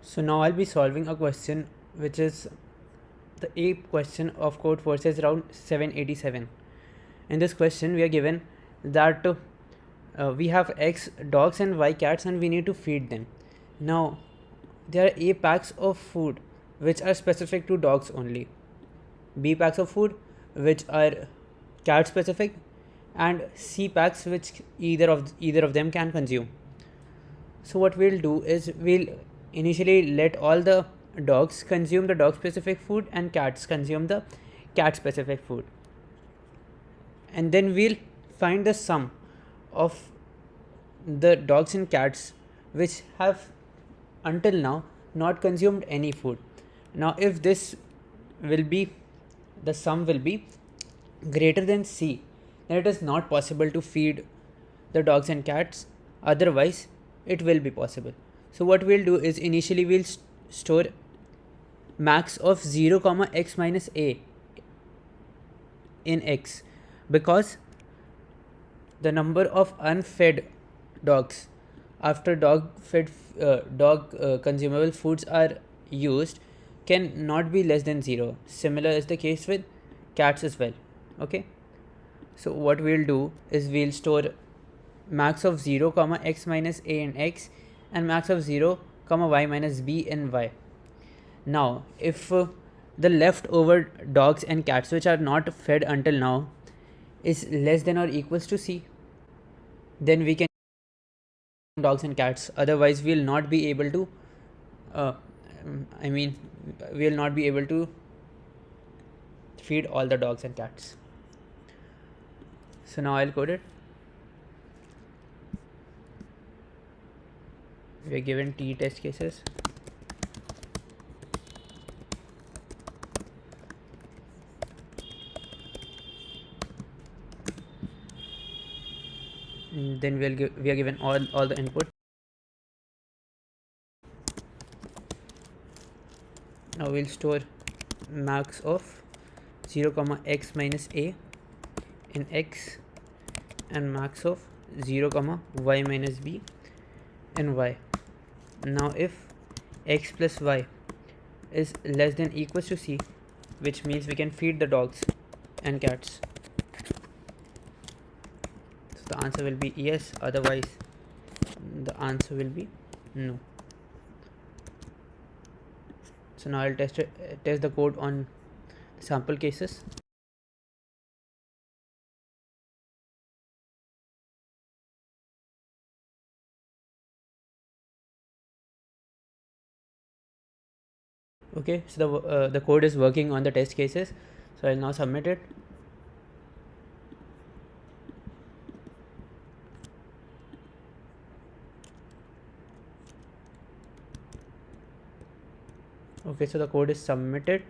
So now I'll be solving a question which is the A question of Codeforces round 787. In this question, we are given that we have X dogs and Y cats and we need to feed them. Now, there are A packs of food which are specific to dogs only, B packs of food which are cat specific, and C packs which either of them can consume. So what we'll do is we'll initially let all the dogs consume the dog specific food and cats consume the cat specific food, and then we'll find the sum of the dogs and cats which have until now not consumed any food. Now if this will be the sum will be greater than C, then it is not possible to feed the dogs and cats, otherwise it will be possible. So what we'll do is initially we'll store max of 0 comma x minus a in x, because the number of unfed dogs after dog consumable foods are used can not be less than 0. Similar is the case with cats as well. Okay, so what we'll do is we'll store max of 0 comma x minus a in x and max of 0 comma y minus b in y. Now if the leftover dogs and cats which are not fed until now is less than or equals to c, then we can dogs and cats, otherwise we'll not be able to uh, we'll not be able to feed all the dogs and cats. So now I'll code it. We are given t test cases. Then we are given all the input. Now we'll store max of 0 comma x minus a in x and max of 0 comma y minus b in y. Now if x plus y is less than equals to c, which means we can feed the dogs and cats, so the answer will be yes, otherwise the answer will be no. So now I'll test the code on sample cases. Okay, so the code is working on the test cases, so I'll now submit it. Okay, so the code is submitted.